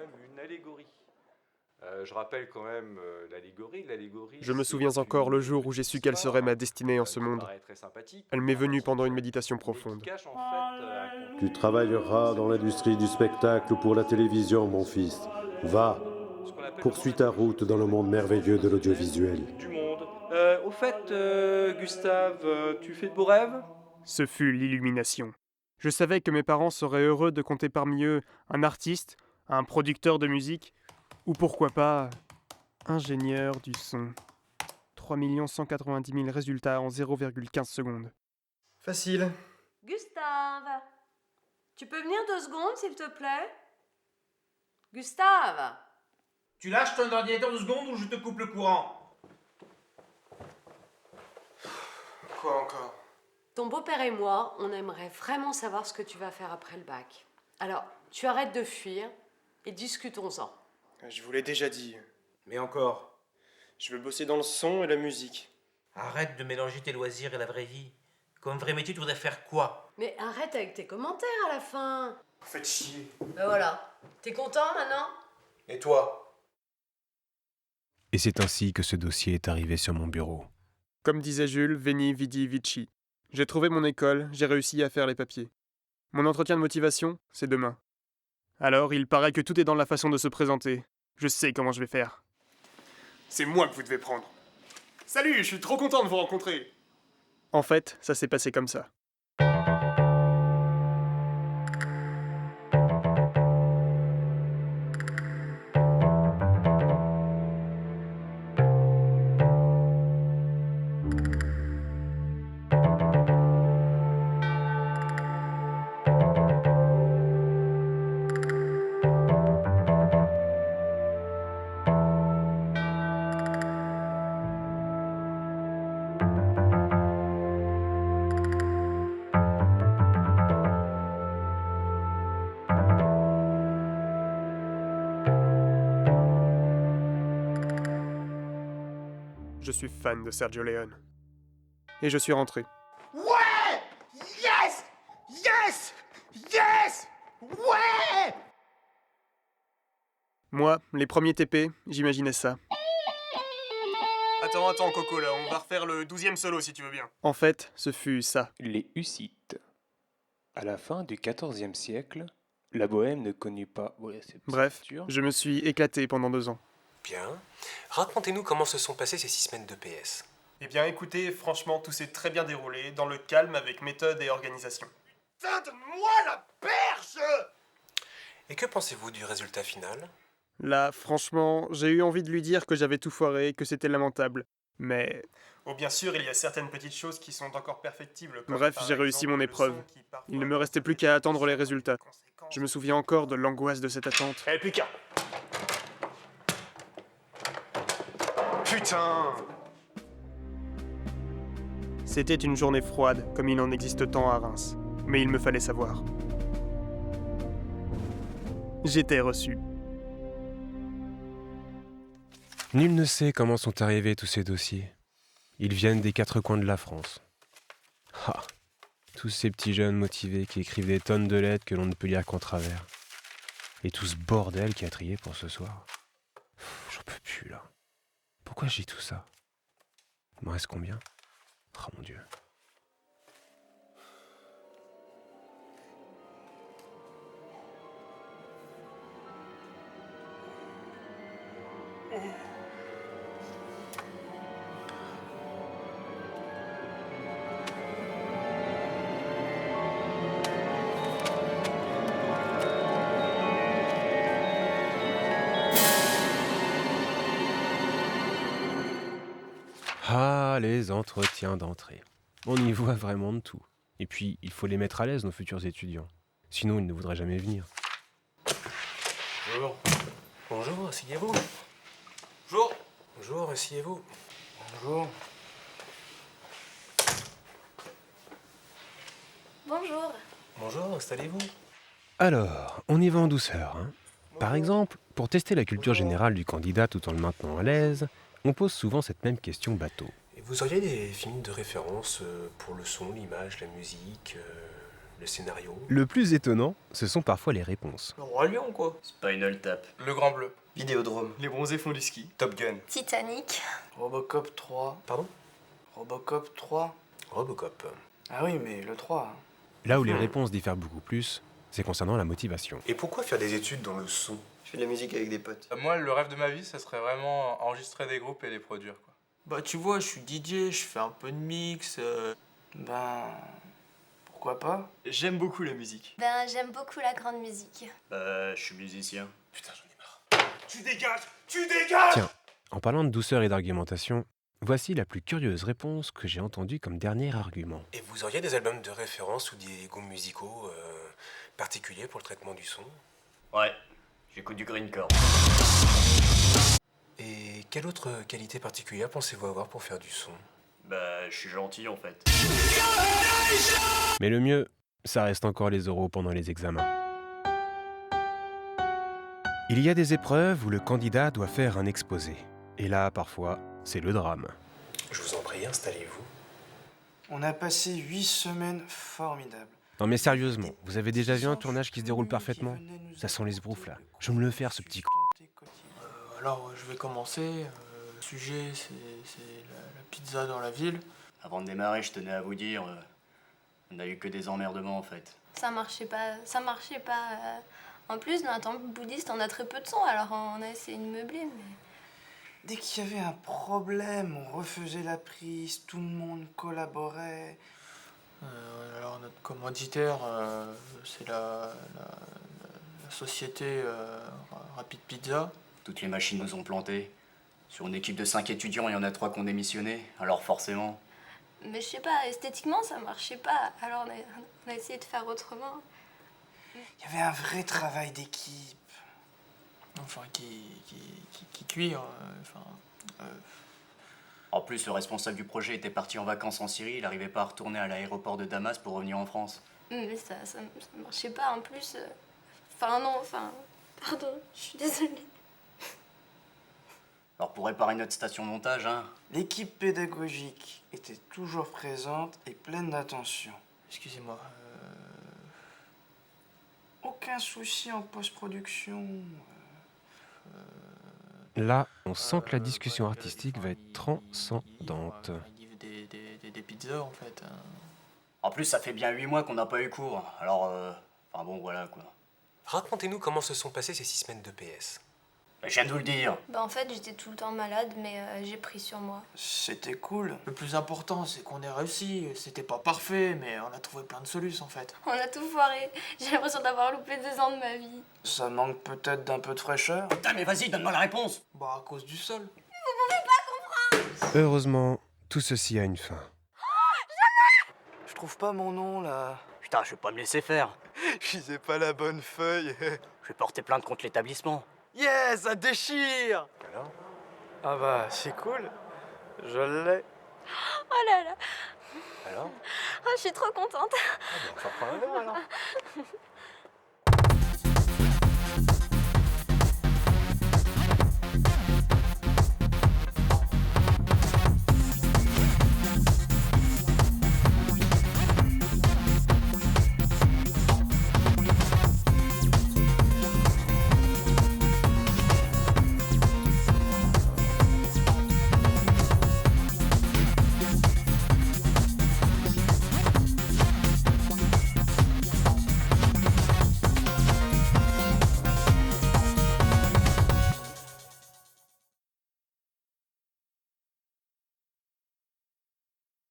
même une allégorie. Je rappelle quand même l'allégorie. Je me C'est souviens encore le jour où petite j'ai su quelle serait histoire ma destinée en ce qui monde. paraît très sympathique, Elle m'est venue dramatique, pendant une méditation mais qui profonde. cache en fait un contenu. Tu travailleras dans l'industrie du spectacle ou pour la télévision, mon fils. Va, Ce qu'on appelle poursuis le ta monde route dans le monde merveilleux de l'audiovisuel. du monde. Au fait, Gustave, tu fais de beaux rêves? Ce fut l'illumination. Je savais que mes parents seraient heureux de compter parmi eux un artiste, un producteur de musique, ou pourquoi pas, ingénieur du son. 3 190 000 résultats en 0,15 secondes. Facile. Gustave, tu peux venir 2 secondes, s'il te plaît? Gustave! Tu lâches ton ordinateur 2 secondes ou je te coupe le courant. Quoi encore? Ton beau-père et moi, on aimerait vraiment savoir ce que tu vas faire après le bac. Alors, tu arrêtes de fuir et discutons-en. Je vous l'ai déjà dit. Mais encore. Je veux bosser dans le son et la musique. Arrête de mélanger tes loisirs et la vraie vie. Comme vrai métier, tu voudrais faire quoi? Mais arrête avec tes commentaires à la fin. Vous faites chier. Ben voilà. T'es content maintenant? Et toi? Et c'est ainsi que ce dossier est arrivé sur mon bureau. Comme disait Jules, Veni, Vidi, Vici. J'ai trouvé mon école, j'ai réussi à faire les papiers. Mon entretien de motivation, c'est demain. Alors, il paraît que tout est dans la façon de se présenter. Je sais comment je vais faire. C'est moi que vous devez prendre. Salut, je suis trop content de vous rencontrer. En fait, ça s'est passé comme ça. Je suis fan de Sergio Leone. Et je suis rentré. Ouais! Yes! Yes! Yes! Ouais! Moi, les premiers TP, j'imaginais ça. Attends, Coco, là, on va refaire le 12e solo si tu veux bien. En fait, ce fut ça. Les Hussites. À la fin du XIVe siècle, la Bohème ne connut pas... Bref, je me suis éclaté pendant 2 ans. Bien. Racontez-nous comment se sont passées ces 6 semaines de PS. Eh bien écoutez, franchement, tout s'est très bien déroulé, dans le calme, avec méthode et organisation. Putain, donne-moi la perche! Et que pensez-vous du résultat final? Là, franchement, j'ai eu envie de lui dire que j'avais tout foiré, que c'était lamentable. Mais... Oh, bien sûr, il y a certaines petites choses qui sont encore perfectibles. Bref, j'ai réussi mon épreuve. Il ne me restait plus qu'à attendre les résultats. Je me souviens encore de l'angoisse de cette attente. Eh, plus qu'un! Putain! C'était une journée froide, comme il en existe tant à Reims. Mais il me fallait savoir. J'étais reçu. Nul ne sait comment sont arrivés tous ces dossiers. Ils viennent des 4 coins de la France. Ah, tous ces petits jeunes motivés qui écrivent des tonnes de lettres que l'on ne peut lire qu'en travers. Et tout ce bordel qui a trié pour ce soir. J'en peux plus, là. Pourquoi j'ai tout ça? Il me reste combien? Oh mon Dieu. Ah, les entretiens d'entrée. On y voit vraiment de tout. Et puis, il faut les mettre à l'aise, nos futurs étudiants. Sinon, ils ne voudraient jamais venir. Bonjour. Bonjour, asseyez-vous. Bonjour. Bonjour, asseyez-vous. Bonjour. Bonjour. Bonjour, installez-vous. Alors, on y va en douceur, hein. Par exemple, pour tester la culture générale du candidat tout en le maintenant à l'aise, on pose souvent cette même question bateau. Et vous auriez des films de référence pour le son, l'image, la musique le scénario. Le plus étonnant, ce sont parfois les réponses. Le Roi Lion, quoi. Spinal Tap. Le Grand Bleu. Vidéodrome. Les bronzés font du ski. Top Gun. Titanic. Robocop 3. Pardon? Robocop 3. Robocop. Ah oui, mais le 3. Là où les réponses diffèrent beaucoup plus, c'est concernant la motivation. Et pourquoi faire des études dans le son? Je fais de la musique avec des potes. Moi, le rêve de ma vie, ça serait vraiment enregistrer des groupes et les produire, quoi. Bah, tu vois, je suis DJ, je fais un peu de mix. Pourquoi pas? J'aime beaucoup la musique. Ben, j'aime beaucoup la grande musique. Je suis musicien. Putain, j'en ai marre. Tu dégages! Tu dégages! Tiens, en parlant de douceur et d'argumentation, voici la plus curieuse réponse que j'ai entendue comme dernier argument. Et vous auriez des albums de référence ou des goûts musicaux particuliers pour le traitement du son? Ouais, j'écoute du greencore. Et quelle autre qualité particulière pensez-vous avoir pour faire du son? Je suis gentil en fait. Mais le mieux, ça reste encore les oraux pendant les examens. Il y a des épreuves où le candidat doit faire un exposé. Et là, parfois, c'est le drame. Je vous en prie, installez-vous. On a passé 8 semaines formidables. Non mais sérieusement, vous avez déjà vu un tournage qui se déroule parfaitement? Ça sent les sbroufs là. Je vais me le faire ce petit Alors, je vais commencer. Le sujet, c'est la pizza dans la ville. Avant de démarrer, je tenais à vous dire, on n'a eu que des emmerdements en fait. Ça marchait pas. En plus, dans un temple bouddhiste, on a très peu de son, alors on a essayé de meubler, mais... Dès qu'il y avait un problème, on refaisait la prise, tout le monde collaborait. Alors notre commanditaire, c'est la société Rapid Pizza. Toutes les machines nous ont plantés. Sur une équipe de 5 étudiants, il y en a 3 qui ont démissionné, alors forcément. Mais je sais pas, esthétiquement, ça marchait pas, alors on a essayé de faire autrement. Il y avait un vrai travail d'équipe. Enfin, qui cuire, En plus, le responsable du projet était parti en vacances en Syrie, il n'arrivait pas à retourner à l'aéroport de Damas pour revenir en France. Mais ça marchait pas, en plus... Pardon, je suis désolée. Alors pour réparer notre station de montage, hein. L'équipe pédagogique était toujours présente et pleine d'attention. Excusez-moi. Aucun souci en post-production. Là, on sent que la discussion artistique va être transcendante. Des pizzas en fait. En plus, ça fait bien 8 mois qu'on n'a pas eu cours, alors bon voilà quoi. Racontez-nous comment se sont passées ces 6 semaines de PS. Je viens de vous le dire. Bah en fait, j'étais tout le temps malade, mais j'ai pris sur moi. C'était cool. Le plus important, c'est qu'on ait réussi. C'était pas parfait, mais on a trouvé plein de solutions en fait. On a tout foiré. J'ai l'impression d'avoir loupé 2 ans de ma vie. Ça manque peut-être d'un peu de fraîcheur. Putain, mais vas-y, donne-moi la réponse. Bah, à cause du sol. Vous pouvez pas comprendre. Heureusement, tout ceci a une fin. Je trouve pas mon nom là. Putain, je vais pas me laisser faire. Je lisais pas la bonne feuille. Je vais porter plainte contre l'établissement. Yes, ça déchire. Alors? Ah bah, c'est cool. Je l'ai. Oh là là. Alors? Oh, je suis trop contente. On va faire prendre un verre alors.